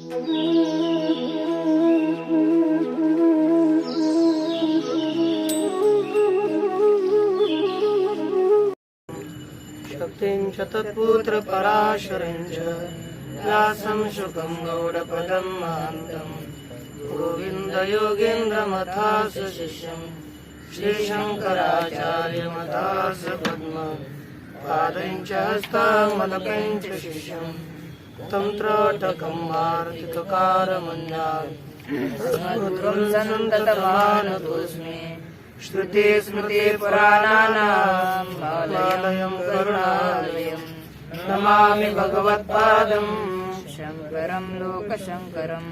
शक्तिं च तत्पुत्र पराशरं च व्यासं शुकं गौडपदं महान्तं गोविन्द योगेन्द्रमथास शिष्यं श्रीशङ्कराचार्यमथास पद्म पादं च हस्तामलकं च शिष्यं तन्त्राटकं वार्तिककारमन्यात् सन्ततमानतोऽस्मि श्रुति स्मृति पुराणानाम् आलयं करुणालयं नमामि भगवत्पादं शङ्करं लोकशङ्करं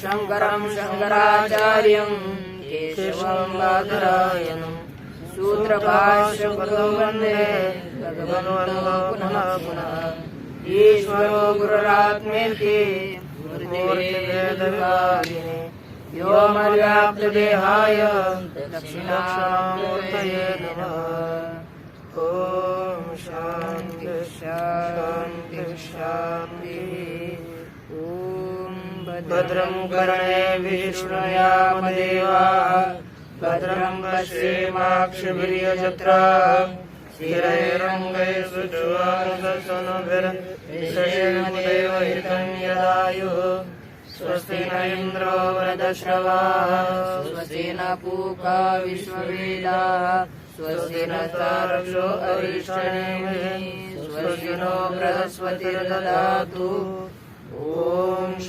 शङ्करं शङ्कराचार्यं केशवं बादरायणं सूत्रभाष्यकृतो वन्दे भगवन्तो पुनः पुनः ईश्वरो गुरुरात्मेति मूर्तिभेदविभागिने व्योमव्याप्तदेहाय दक्षिणामूर्तये नमः। ॐ शान्ति शान्ति शान्तिः। ॐ भद्रं कर्णेभिः शृणुयाम देवाः भद्रं पश्येमाक्षभिर्यजत्राः स्थिरैरङ्गैः सुष्ठुवागसनभिर्यजयेमदेवहितं यदायुः स्वस्ति न इन्द्रो वृद्धश्रवाः स्वस्ति न पूका विश्ववेदाः स्वस्ति न तारक्षो अरिष्टनेमिः स्वस्ति नो बृहस्पतिर्दधातु। ॐ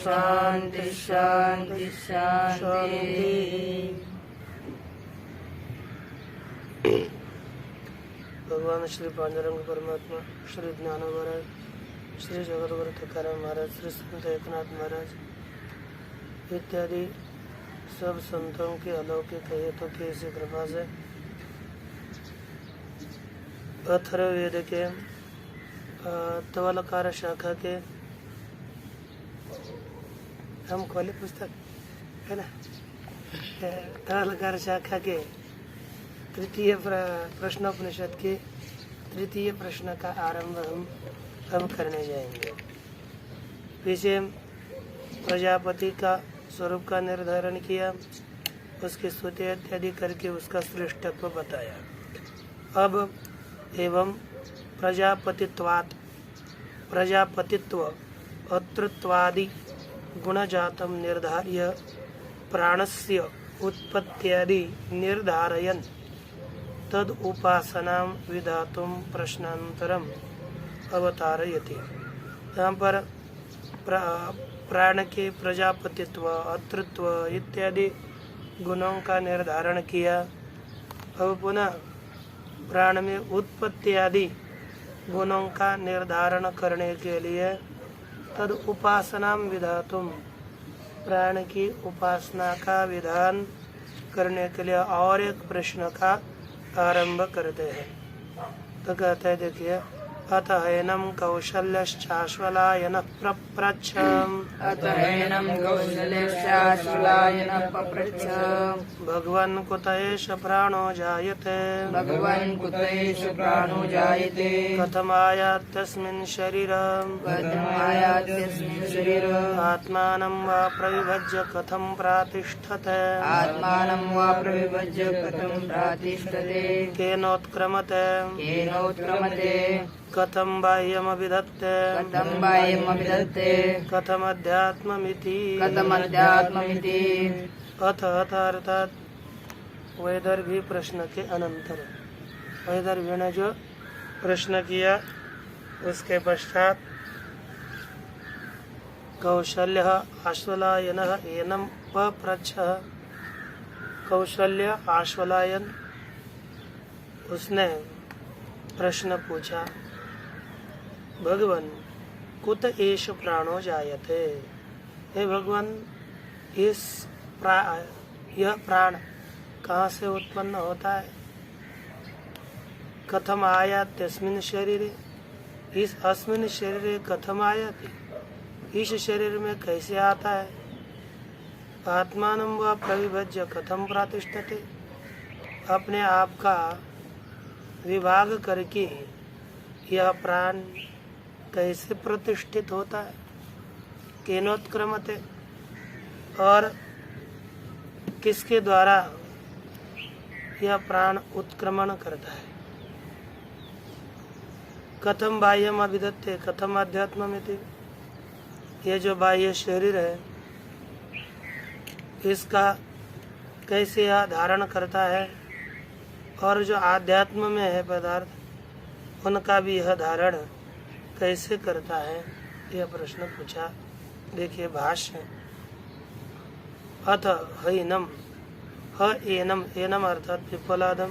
शान्ति शान्ति शान्तिः। भगवान श्री पांडुरंग परमात्मा, श्री ज्ञान महाराज, श्री जगतगुरु तुकाराम महाराज, श्री संत एकनाथ महाराज इत्यादि सब संतों के अलौकिक हेतु की इसी कृपा से अथर्ववेद के तवलकार शाखा के हम खोले पुस्तक है ना, तवलकार शाखा के तृतीय प्रश्नोपनिषद के तृतीय प्रश्न का आरंभ हम करने जाएंगे। पीछे प्रजापति का स्वरूप का निर्धारण किया, उसकी स्तुति इत्यादि करके उसका श्रेष्ठत्व बताया। अब एवं प्रजापतित्व अतृत्वादि गुणजातं निर्धार्य प्राणस्य उत्पत्त्यादि निर्धारयन् तद उपासनां विधातुं प्रश्नान्तरम् अवतारयति। यहाँ पर प्राण के प्रजापतित्व अतृत्व इत्यादि गुणों का निर्धारण किया। अब पुनः प्राण में उत्पत्ति आदि गुणों का निर्धारण करने के लिए तद उपासनां विधातुम प्राण की उपासना का विधान करने के लिए और एक प्रश्न का आरंभ करते हैं। तो कहते हैं देखिए, अतएनं कौशल्यश्चाश्वलायनः पप्रच्छम् अतएनं कौशल्यश्चाश्वलायनः पप्रच्छम् भगवन् कुत एष प्राणो जायते भगवन् कुत एष प्राणो जायते कथमायात्यस्मिन् शरीरम् कथमायात्यस्मिन् शरीरम् आत्मानं वा प्रविभज्य कथं प्रातिष्ठते आत्मानं वा प्रविभज्य कथं प्रातिष्ठते केनोत्क्रमते केनोत्क्रमते कथं बाह्यमभिधत्ते कथं बाह्यमभिधत्ते कथमध्यात्ममिति कथमध्यात्ममिति। अथ अर्थात वैदर्भी प्रश्न के अनंतर वैदर्भी ने जो प्रश्न किया उसके पश्चात कौशल्य आश्वलायन एनम पप्रच्छ कौशल्य आश्वलायन उसने प्रश्न पूछा, भगवान कुत एष प्राणो जायते, हे भगवान यह प्राण कहाँ से उत्पन्न होता है। कथम आयात तस्मिन् शरीरे, इस अस्मिन् शरीरे कथम आयाति, इस शरीर में कैसे आता है। आत्मानं वा प्रविभज्य कथम प्रातिष्ठते, अपने आप का विभाग करके यह प्राण कैसे प्रतिष्ठित होता है। केनोत्क्रमते, और किसके द्वारा यह प्राण उत्क्रमण करता है। कथम बाह्यम अभिदत्ते कथम अध्यात्ममिति, ये जो बाह्य शरीर है इसका कैसे यह धारण करता है, और जो आध्यात्म में है पदार्थ उनका भी यह धारण कैसे करता है, यह प्रश्न पूछा। देखिए भाष्य, अथ हैनम, ह एनम, एनम अर्थात पिप्पलादम,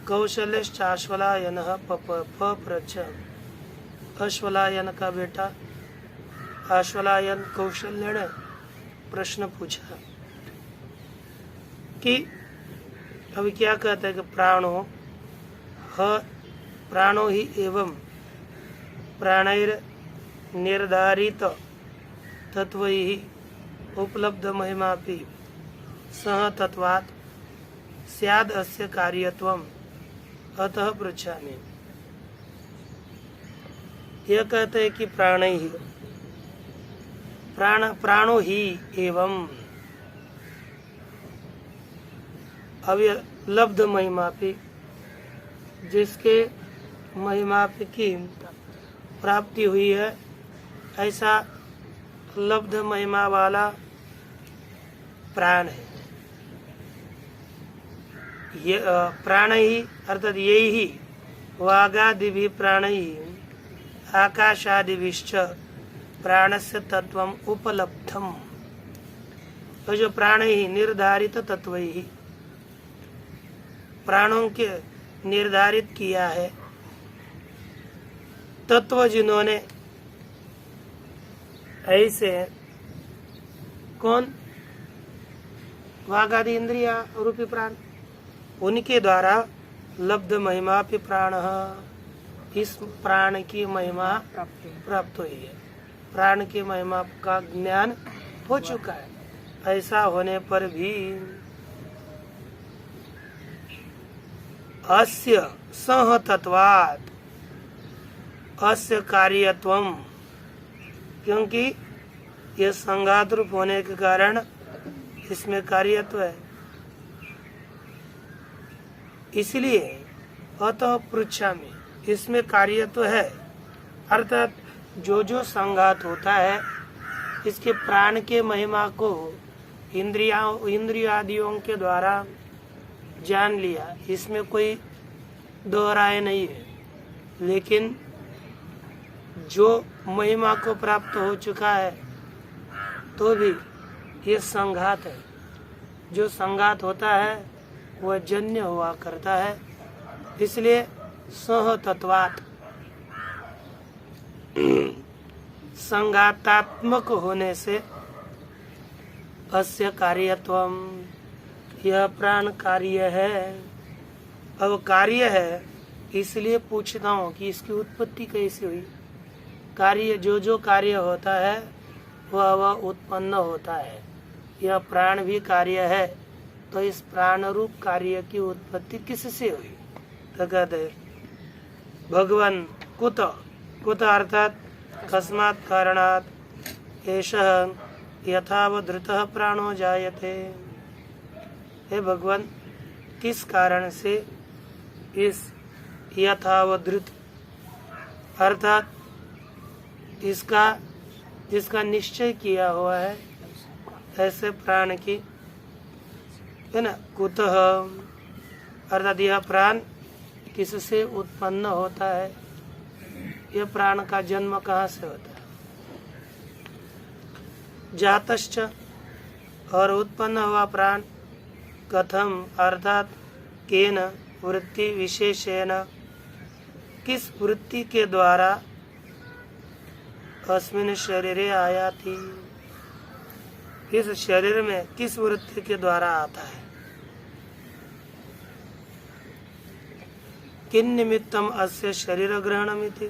कौशलेश्चाश्वलायन पप्रच्छ, अश्वलायन का बेटा आश्वलायन कौशल्य ने प्रश्न पूछा कि अभी क्या कहते हैं कि प्राणो ही एवं प्राणैर निर्धारित तत्व ही उपलब्ध महिमापि सह तत्वात् स्याद अस्य कार्यत्वम अतः पृच्छामि। यह कहते हैं कि प्राणो ही एवं अविलब्ध महिमापि, जिसके महिमापि की प्राप्ति हुई है ऐसा लब्ध महिमा वाला प्राण है। ये प्राण ही अर्थात यही ही वागादि भी प्राण ही आकाशादिभिश्च प्राणस्य तत्वम उपलब्धम, तो जो प्राण ही निर्धारित तत्व ही प्राणों के निर्धारित किया है तत्व, जिन्होंने ऐसे कौन वागादि इंद्रिया रूपी प्राण, उनके द्वारा लब्ध महिमा पे प्राण, इस प्राण की महिमा प्राप्त हुई है, प्राण की महिमा का ज्ञान हो चुका है। ऐसा होने पर भी अस्य सह तत्वात् अस्य कार्यत्वम, क्योंकि ये संघात रूप होने के कारण इसमें कार्यत्व है, इसलिए अतः पृच्छामि, इसमें कार्यत्व है। अर्थात जो जो संघात होता है इसके प्राण के महिमा को इंद्रियादियों के द्वारा जान लिया, इसमें कोई दोहराए नहीं है। लेकिन जो महिमा को प्राप्त हो चुका है तो भी ये संघात है, जो संघात होता है वह जन्य हुआ करता है, इसलिए सह तत्वात् संघातात्मक होने से अस्य कार्यत्वम, यह प्राण कार्य है। अब कार्य है इसलिए पूछता हूँ कि इसकी उत्पत्ति कैसे हुई। कार्य जो जो कार्य होता है वह उत्पन्न होता है, यह प्राण भी कार्य है, तो इस प्राण रूप कार्य की उत्पत्ति किससे हुई। तो कहते भगवान कुत, कुत अर्थात कस्मात् कारणात् एषः यथावधृतः प्राणो जायते। हे भगवान, किस कारण से इस यथावधृत अर्थात इसका जिसका निश्चय किया हुआ है ऐसे प्राण की, है ना, कुतः अर्थात यह प्राण किससे उत्पन्न होता है, यह प्राण का जन्म कहाँ से होता है। जातश्च, और उत्पन्न हुआ प्राण, कथम अर्थात केन वृत्ति विशेषेण, किस वृत्ति के द्वारा अस्मिन् शरीरे आया थी, इस शरीर में किस वृत्ति के द्वारा आता है। किन निमित्तम अस्य शरीर ग्रहणमिति,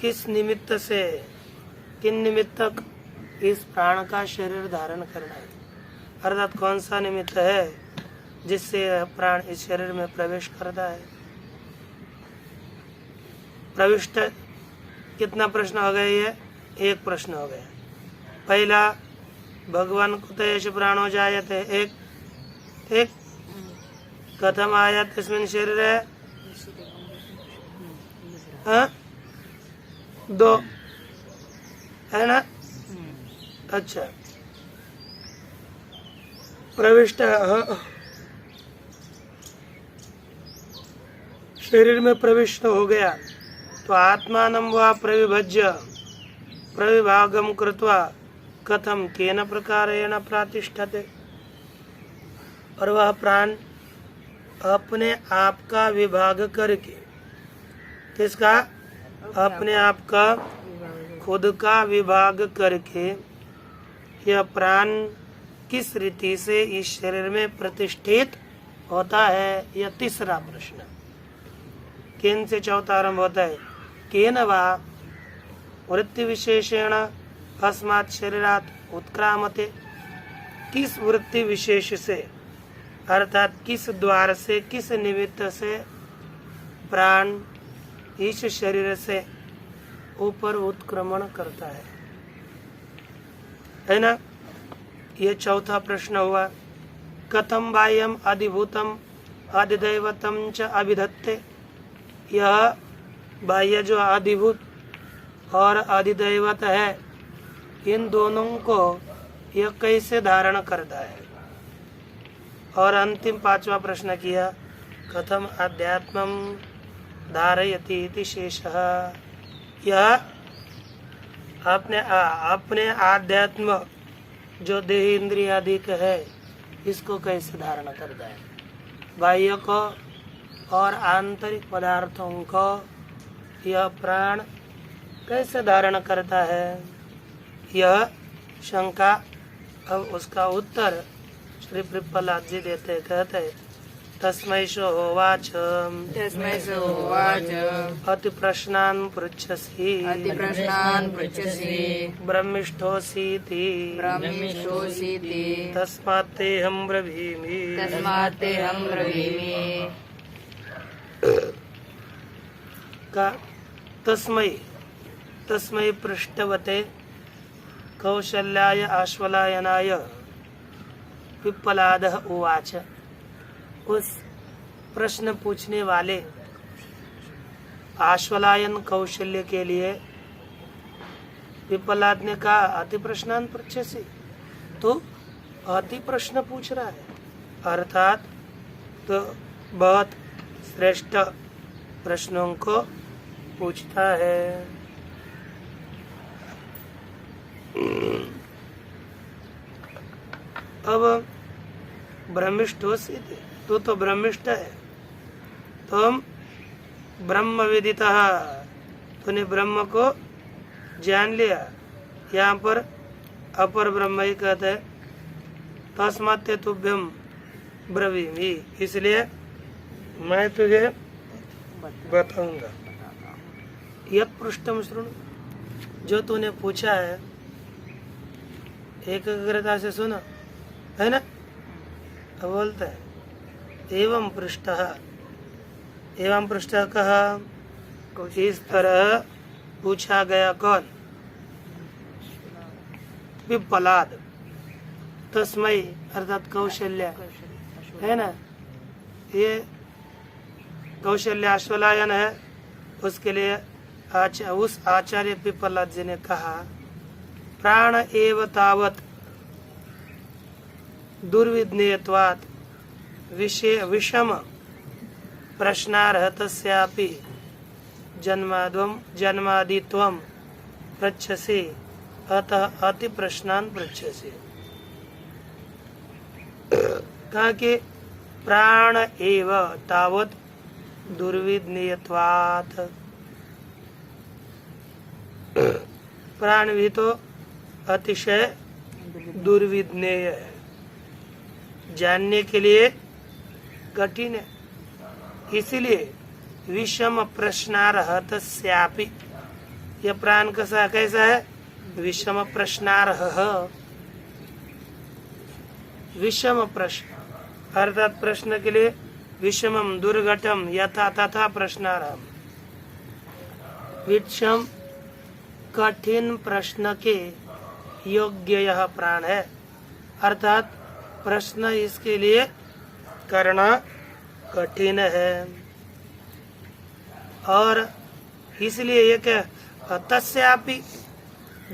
किस निमित्त से, किन निमित्तक इस प्राण का शरीर धारण करना है, अर्थात कौन सा निमित्त है जिससे प्राण इस शरीर में प्रवेश करता है। प्रविष्ट कितना प्रश्न हो गए, ये एक प्रश्न हो गया। पहला भगवान कुतयेष प्राणो जायते, एक कथम आयात तस्मिन् शरीरे, हाँ? 2 है ना। अच्छा, प्रविष्ट शरीर में प्रविष्ट हो गया तो आत्मानं वा प्रविभज्य प्रविभागम कृत्वा कथम केन प्रकारेण प्रतिष्ठते। और वह प्राण अपने आप का विभाग करके, किसका? अपने आप का, खुद का विभाग करके यह प्राण किस रीति से इस शरीर में प्रतिष्ठित होता है। यह तीसरा प्रश्न। केन से चौथा आरंभ होता है। केन वा वृत्ति विशेषेण अस्मात् शरीरात् उत्क्रामते, किस वृत्ति विशेष से अर्थात किस द्वार से, किस निमित्त से प्राण इस शरीर से ऊपर उत्क्रमण करता है ना। ये चौथा प्रश्न हुआ। कथम बाह्यम अधिभूतम अधिदैवतम च अभिधत्ते, यह बाह्य जो अधिभूत और अधिदैवत है, इन दोनों को यह कैसे धारण करता है। और अंतिम 5वां प्रश्न किया, कथम अध्यात्मम धारयति इति शेषः, यह अपने आध्यात्म जो देह इंद्रिय अधिक है इसको कैसे धारण करता है। बाह्य को और आंतरिक पदार्थों को यह प्राण कैसे धारण करता है, यह शंका। अब उसका उत्तर श्री प्रहलाद जी देते, कहते तस्मै सोवाच अति प्रश्नान् पृच्छसि ब्रह्मिष्ठोऽसीति तस्मात् तेऽहं ब्रवीमि। तस्मै पृष्ठवते कौशल्याय आश्वलायनाय पिप्पलादः उवाच। उस प्रश्न पूछने वाले आश्वलायन कौशल्य के लिए पिप्पलाद ने कहा, अति प्रश्नान पृच्छसि, तो अति प्रश्न पूछ रहा है, अर्थात तो बहुत श्रेष्ठ प्रश्नों को पूछता है। अब ब्रह्मिष्ठ हो सीधे, तो ब्रह्मिष्ठ है, तुम ब्रह्म विदितः, तूने ब्रह्म को जान लिया। यहाँ पर अपर ब्रह्म ही कहते हैं, तस्मात् तुभ्यम ब्रवीमि, इसलिए मैं तुझे बताऊंगा। यत् पृष्ठम शृणु, जो तूने पूछा है एकाग्रता से सुनो, है ना। अब बोलता है एवं पृष्ठः, एवं पृष्ठः कहा, इस तरह पूछा गया। कौन? पिप्पलाद। तस्मै अर्थात कौशल्य, है ना, ये कौशल्य आश्वलायन है, उसके लिए उस आचार्य पिप्पलाद जी ने कहा, प्राण एव तावत् दुर्विज्ञेयत्वात् विषम प्रश्नार्हतस्यापि जन्मादित्वं पृच्छसि, अतः अति प्रश्नान् पृच्छसि। कहा कि प्राण एव तावत् दुर्विज्ञेयत्वात्, प्राण भी तो अतिशय दुर्विज्ञेय है, जानने के लिए कठिन है, इसलिए विषम प्रश्नार्हतस्यापि, यह प्राण कैसा है? विषम प्रश्नार्ह, विषम प्रश्न अर्थात प्रश्न के लिए विषमम दुर्घटम यथा तथा प्रश्नार्हम। विषम कठिन प्रश्न के योग्य यह प्राण है, अर्थात प्रश्न इसके लिए करना कठिन है। और इसलिए ये क्या तस्यापि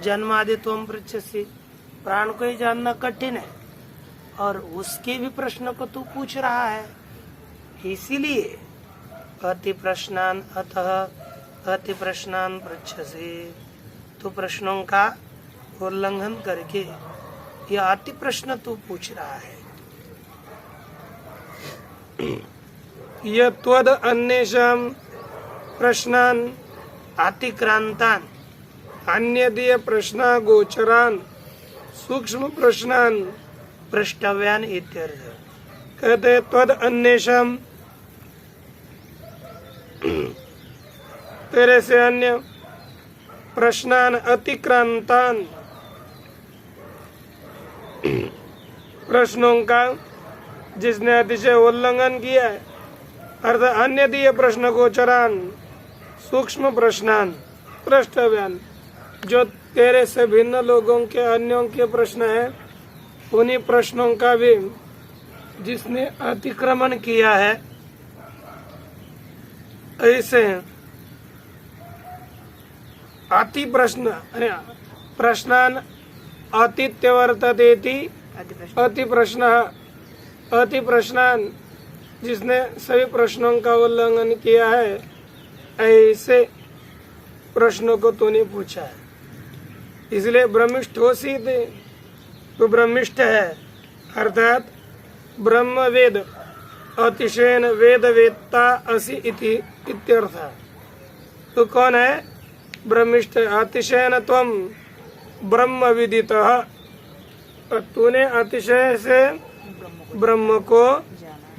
जन्मादि त्वं पृच्छसि, प्राण को ही जानना कठिन है और उसके भी प्रश्न को तू पूछ रहा है। इसीलिए अति प्रश्नान अतः अति प्रश्नान पृच्छसि, तो प्रश्नों का उल्लंघन करके यह अति प्रश्न तू पूछ रहा है। यह त्वद अन्येषां प्रश्नान् अतिक्रांतान अन्यदीय प्रश्ना गोचरान् सूक्ष्म प्रश्नान् पृष्ठव्यान इत्यर्थ। कहते त्वद अन्येषां, तेरे से अन्य, प्रश्नान् अतिक्रांतान्, प्रश्नों का जिसने अतिशय उल्लंघन किया है, अर्थात अन्यदीय प्रश्न गोचरान् सूक्ष्म प्रश्नान् पृष्ठव्यान, जो तेरे से भिन्न लोगों के अन्यों के प्रश्न है, उन्हीं प्रश्नों का भी जिसने अतिक्रमण किया है, ऐसे अति प्रश्न प्रश्नान अतित्य वर्ततेति अति प्रश्न, अति प्रश्नान जिसने सभी प्रश्नों का उल्लंघन किया है, ऐसे प्रश्नों को तूने पूछा है, इसलिए ब्रह्मिष्ठ हो सीधे, तो ब्रह्मिष्ठ है, अर्थात ब्रह्म वेद अतिशयन वेद वेत्ता असि इति इत्यर्थ। तो कौन है ब्रह्मिष्ठ? अतिशयन त्वम ब्रह्म विदितः, तूने अतिशय से ब्रह्म को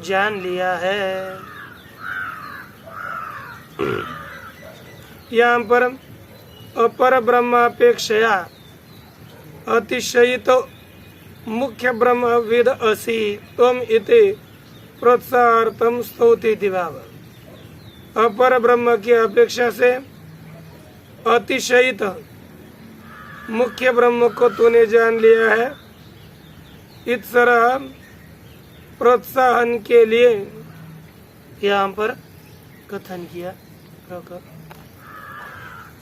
जान लिया है। यहाँ पर अपर ब्रह्मापेक्षया अतिशयित मुख्य ब्रह्मविद असि त्वम इति प्रोत्साहार्थम स्तौति दिभाव। अपर ब्रह्म की अपेक्षा से अतिशयित मुख्य ब्रह्म को तूने जान लिया है, इस तरह प्रोत्साहन के लिए यहाँ पर कथन किया।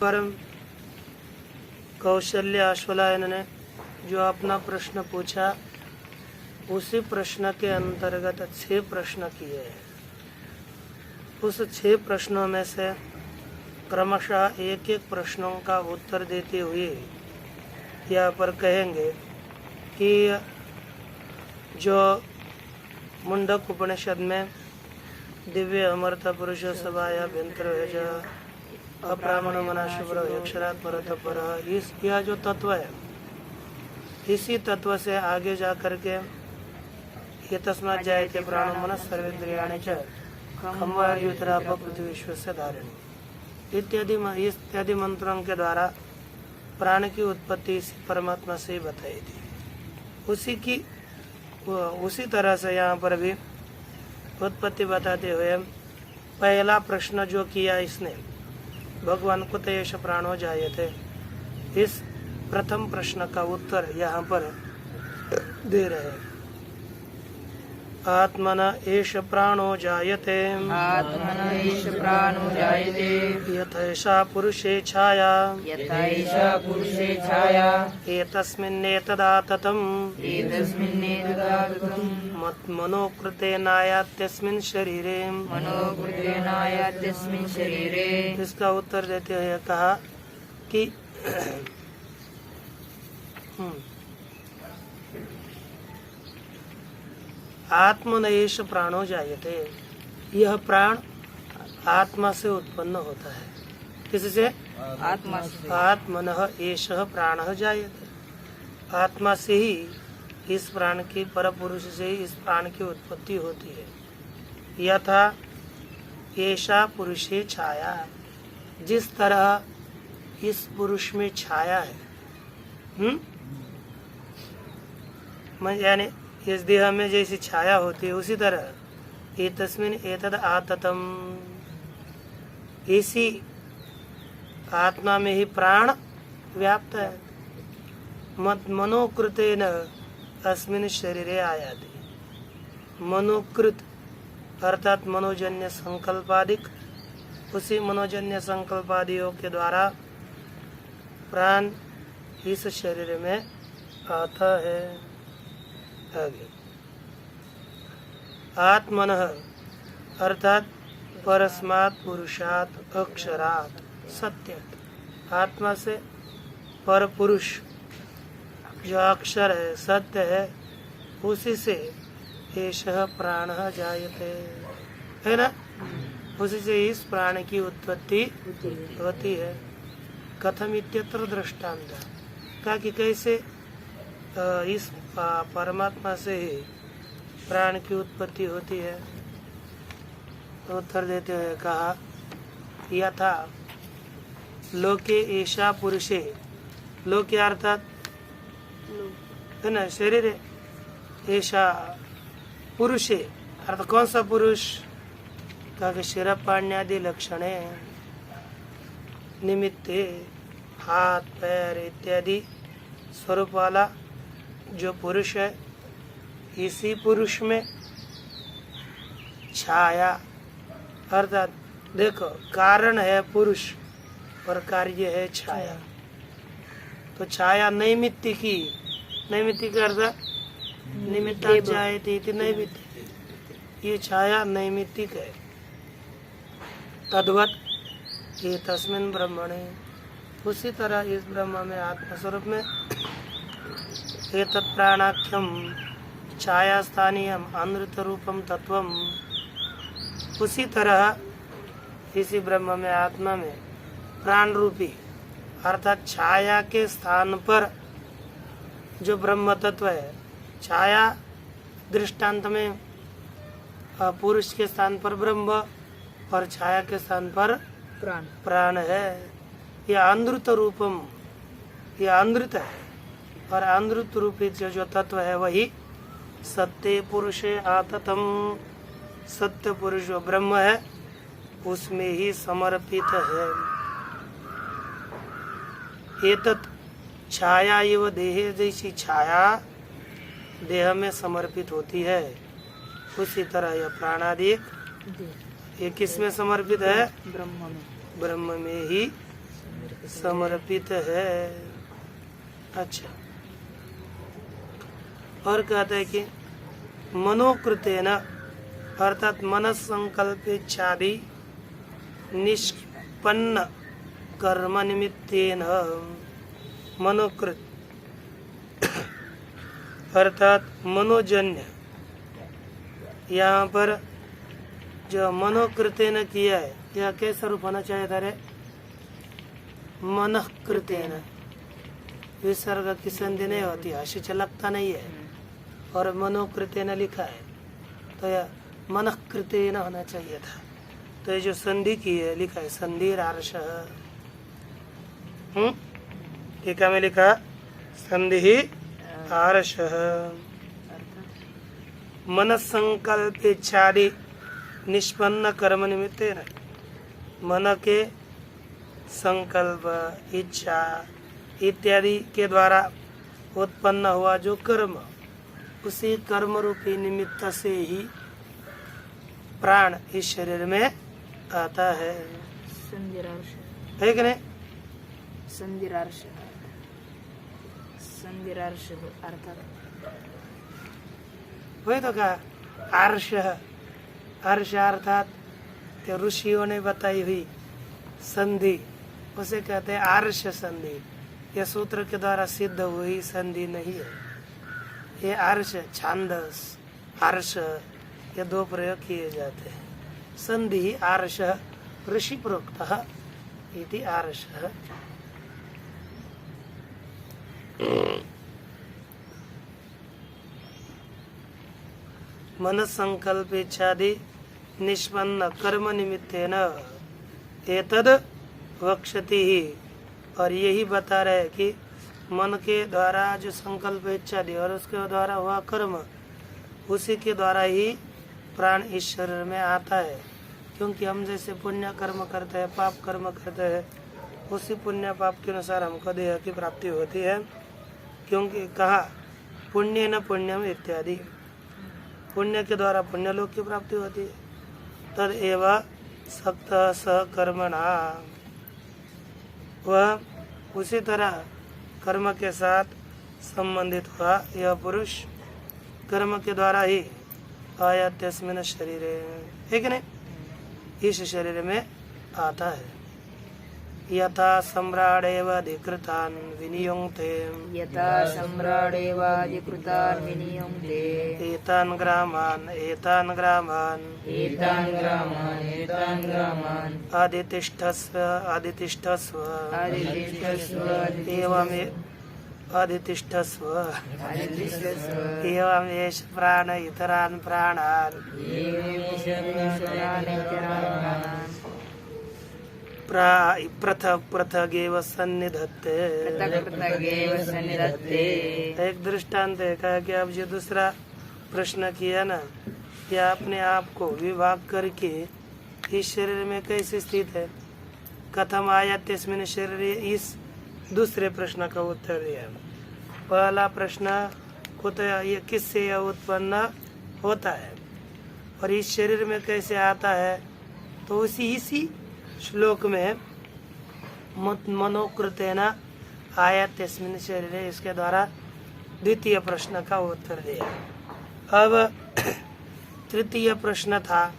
परम कौशल्य अश्वलायन ने जो अपना प्रश्न पूछा, उसी प्रश्न के अंतर्गत 6 प्रश्न किए हैं। उस 6 प्रश्नों में से क्रमशः एक एक प्रश्नों का उत्तर देते हुए यहाँ पर कहेंगे कि जो मुंडक उपनिषद में दिव्य अमृत पुरुष सभाया भ्यंतर अप्रामण मना शुभ्र अक्षरात् परत पर, इस यह जो तत्व है, इसी तत्व से आगे जा करके ये तस्मात् जायते प्राणो मनः सर्वेन्द्रियाणि च खम्वायुतराप पृथ्वी विश्वस्य धारिणी इत्यादि मंत्रों के द्वारा प्राण की उत्पत्ति इसी परमात्मा से ही बताई थी। उसी तरह से यहाँ पर भी उत्पत्ति बताते हुए पहला प्रश्न जो किया इसने, भगवान कुत एष प्राणो जायते, इस प्रथम प्रश्न का उत्तर यहाँ पर दे रहे हैं। आत्मन एष प्राणो जायते, आत्मन एष प्राणो जायते, यथैषा पुरुषे छाया, यथैषा पुरुषे छाया, एतस्मिन्नेतदा ततम्, एतस्मिन्नेतदा ततम्, मनोकृतेनायात्यस्मिन् शरीरे, मनोकृतेनायात्यस्मिन् शरीरे। इसका उत्तर देते हुए कहा कि आत्मनयेश प्राणो जायते, यह प्राण आत्मा से उत्पन्न होता है। किससे? आत्मा से। आत्मनः एषः प्राणः जायते, आत्मा से ही, इस प्राण की, पर पुरुष से ही इस प्राण की उत्पत्ति होती है। यथा एषा पुरुषे छाया, जिस तरह इस पुरुष में छाया है, यानी इस देह में जैसी छाया होती है, उसी तरह एतस्मिन् एतद् आततम, इसी आत्मा में ही प्राण व्याप्त है। मनोकृतेन अस्मिन् शरीरे आयाति। मनोकृत अर्थात मनोजन्य संकल्पादिक, उसी मनोजन्य संकल्पादियों के द्वारा प्राण इस शरीर में आता है। आगे आत्मनः अर्थात परस्मात् पुरुषात् अक्षरात् सत्य, आत्मा से पर पुरुष जो अक्षर है, सत्य है, उसी से एषः प्राणः जायते, है ना। उसी से इस प्राण की उत्पत्ति होती है। कथम इत्यत्र दृष्टांत, कहा कि कैसे इस परमात्मा से ही प्राण की उत्पत्ति होती है। तो उत्तर देते हुए कहा यथा लोके एषा पुरुषे, लोके अर्थात है ना शरीर है, ऐसा पुरुषे अर्थात कौन सा पुरुष, कहा कि शिरपाण्यादि लक्षण निमित्ते हाथ पैर इत्यादि स्वरूप वाला जो पुरुष है, इसी पुरुष में छाया अर्थात देखो कारण है पुरुष और कार्य है छाया। तो छाया नैमित्तिकी, नैमित्तिक अर्थात निमित्ता जायते इति नैमित्तिक, ये छाया नैमित्तिक है। तद्वत् ये तस्मिन् ब्रह्मणे, उसी तरह इस ब्रह्म में आत्मस्वरूप में एतत् प्राणाख्यम छाया स्थानीयम अनृत रूपम तत्वम, उसी तरह इसी ब्रह्म में आत्मा में प्राण रूपी अर्थात छाया के स्थान पर जो ब्रह्म तत्व है, छाया दृष्टांत में पुरुष के स्थान पर ब्रह्म और छाया के स्थान पर प्राण है। यह अनृत रूपम, यह अनृत है और अनृत रूपी जो तत्व है वही सत्य पुरुषे आततम, सत्य पुरुष जो ब्रह्म है उसमें ही समर्पित है। एतत् छाया एव देहे, जैसी छाया देह में समर्पित होती है, उसी तरह यह प्राणादि ये किस में समर्पित है, ब्रह्म में ही समर्पित है। अच्छा, और कहते हैं कि मनोकृतेन अर्थात मनस संकल्पेच्छादि निष्पन्न कर्म निमित्तेन, मनोकृत अर्थात मनोजन्य, यहाँ पर जो मनोकृतेन किया है, यह कैसा रूप होना चाहिए था रे, मनःकृतेन, विसर्ग की संधि नहीं होती, हर्ष लगता नहीं है, और मनोकृतेन लिखा है तो यह मनःकृतेन होना चाहिए था। तो ये जो संधि की है लिखा है संधि रार्श, टीका में लिखा संधि आर्ष, मन संकल्प इच्छादि निष्पन्न कर्म निमित्तेन, मन के संकल्प इच्छा इत्यादि के द्वारा उत्पन्न हुआ जो कर्म, उसी कर्म रूपी निमित्त से ही प्राण इस शरीर में आता है। है कि नहीं? वही तो कहा आर्ष, आर्ष अर्थात ऋषियों ने बताई हुई संधि, उसे कहते हैं आर्ष संधि। यह सूत्र के द्वारा सिद्ध हुई संधि नहीं है, ये आर्ष, छांदस, आर्ष, ये दो प्रयोग किए जाते हैं। संधि आर्ष ऋषि प्रोक्तः इति आर्ष। मन संकल्प इच्छादि निष्पन्न कर्म निमित्तेन एतद वक्षति ही, और यही बता रहे कि मन के द्वारा जो संकल्प इच्छादि और उसके द्वारा हुआ कर्म, उसी के द्वारा ही प्राण इस शरीर में आता है। क्योंकि हम जैसे पुण्य कर्म करते हैं, पाप कर्म करते हैं, उसी पुण्य पाप के अनुसार हमको देह की प्राप्ति होती है। क्योंकि कहा पुण्य न पुण्यम इत्यादि, पुण्य के द्वारा पुण्य लोक की प्राप्ति होती है। तद एव सक्त सकर्मणा, वह उसी तरह कर्म के साथ संबंधित हुआ यह पुरुष कर्म के द्वारा ही आयात्यस्मिन् शरीरे, है कि नहीं, इस शरीर में आता है। यथा सम्राडेव अधिकृतान् विनियुङ्क्ते, यथा सम्राडेवाधिकृतान् विनियुङ्क्ते, एतान् ग्रामान् अधितिष्ठस्व एवमेष प्राण इतरान् प्राणान् पृथक पृथगेव सन्निधत्ते। एक दृष्टांत है, कहा कि आप जो दूसरा प्रश्न किया ना, या अपने आप को विभाग करके इस शरीर में कैसे स्थित है, कथम आयात्यस्मिन् शरीरे, इस दूसरे प्रश्न का उत्तर दिया। पहला प्रश्न ये किससे यह उत्पन्न होता है और इस शरीर में कैसे आता है, तो इसी श्लोक में मनोकृतेन आयात्यस्मिन् शरीरे, इसके द्वारा द्वितीय प्रश्न का उत्तर दिया। अब तृतीय प्रश्न था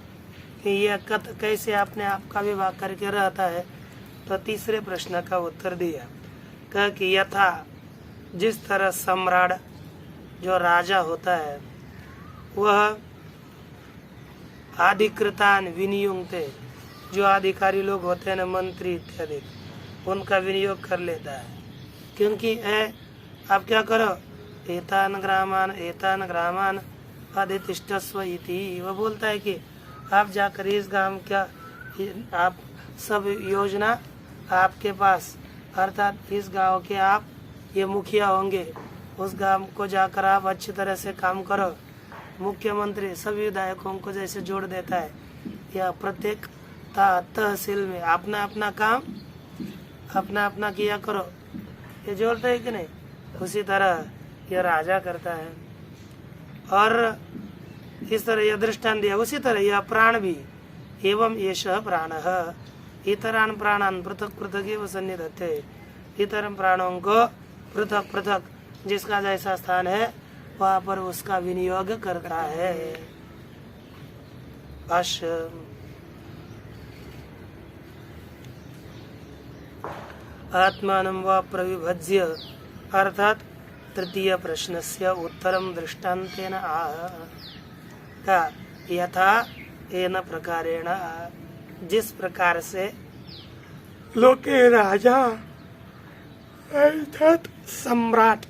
कि यह कैसे अपने आप का विभाग करके रहता है, तो तीसरे प्रश्न का उत्तर दिया। कहा कि यथा, जिस तरह सम्राट जो राजा होता है वह अधिकृतान विनियुक्ते, जो अधिकारी लोग होते हैं ना, मंत्री इत्यादि, उनका विनियोग कर लेता है। क्योंकि आप क्या करो, एतान ग्रामान अधितिष्ठस्व इति, वह बोलता है कि आप जाकर इस गांव का आप सब योजना आपके पास, अर्थात इस गांव के आप ये मुखिया होंगे, उस गांव को जाकर आप अच्छी तरह से काम करो। मुख्यमंत्री सभी विधायकों को जैसे जोड़ देता है, या प्रत्येक तहसील में अपना अपना काम अपना अपना किया करो, ये जोड़ते है कि नहीं, उसी तरह यह राजा करता है। और इस तरह यह दृष्टांत दिया, उसी तरह यह प्राण भी, एवं एष प्राणः इतरान प्राणान पृथक पृथक एव सन्निधत्ते, इतर प्राणों को पृथक पृथक जिसका जैसा स्थान है वहाँ पर उसका विनियोग करता है। भाष्य, आत्मानं वा प्रविभज्य, अर्थात तृतीय प्रश्नस्य उत्तरं दृष्टान्तेन आह, यथा एन प्रकारेण, जिस प्रकार से लोके राजा अर्थात सम्राट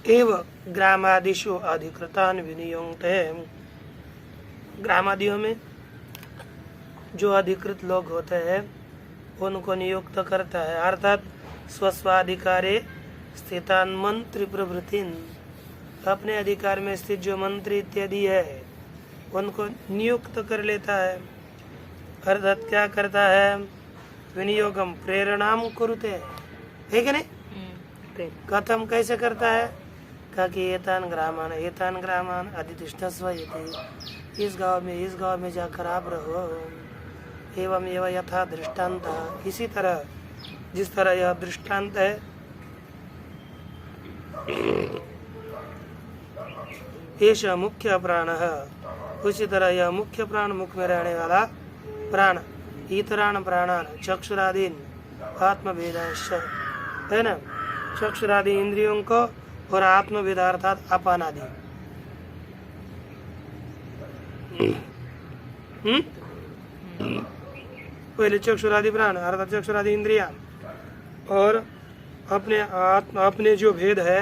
एव ग्रामादिषु अधिकृतान् विनियुङ्क्ते, ग्रामादियों में जो अधिकृत लोग होते हैं उनको नियुक्त करता है। अर्थात स्वस्वाधिकारे स्थितान मंत्री प्रभृतिन, अपने अधिकार में स्थित जो मंत्री इत्यादि है उनको नियुक्त कर लेता है। अर्थात क्या करता है, विनियोगम प्रेरणाम कुरुते, है कि नहीं। कथम कैसे करता है, कहा कि एतान ग्रामान अधितिष्ठस्व इति, इस गांव में जाकर आप रहो। एवं एवं यथा दृष्टांत, इसी तरह जिस तरह यह दृष्टांत है, एष मुख्य प्राण, उसी तरह यह मुख्य प्राण, मुख में रहने वाला प्राण, इतरान प्राणान चक्षुरादीन आत्मभेदांश, है ना, चक्षुरादि इंद्रियों को और आत्मभेद अर्थात अपानादि, पहले चक्षुरादि प्राण अर्थात चक्षुरादि इंद्रिया, और अपने जो भेद है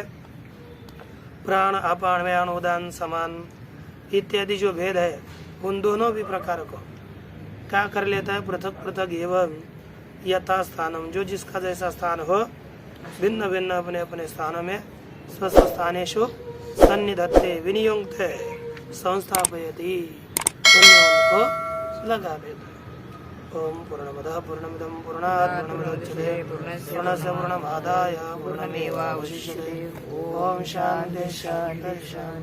प्राण अपान व्यान उदान समान इत्यादि जो भेद है, उन दोनों भी प्रकार को क्या कर लेता है, पृथक पृथक एवं यथा स्थानम, जो जिसका जैसा स्थान हो, भिन्न भिन्न अपने अपने स्थानों में स्वस्थ स्थानेषु सन्निधत्ते विनियुक्ते संस्थापयति, उनको लगा देता। ओम पूर्णमदः पूर्णमिदं पूर्णात् पूर्णमुदच्यते पूर्णस्य पूर्णमादाय पूर्णमेवावशिष्यते। ओम शांति शांति शांति।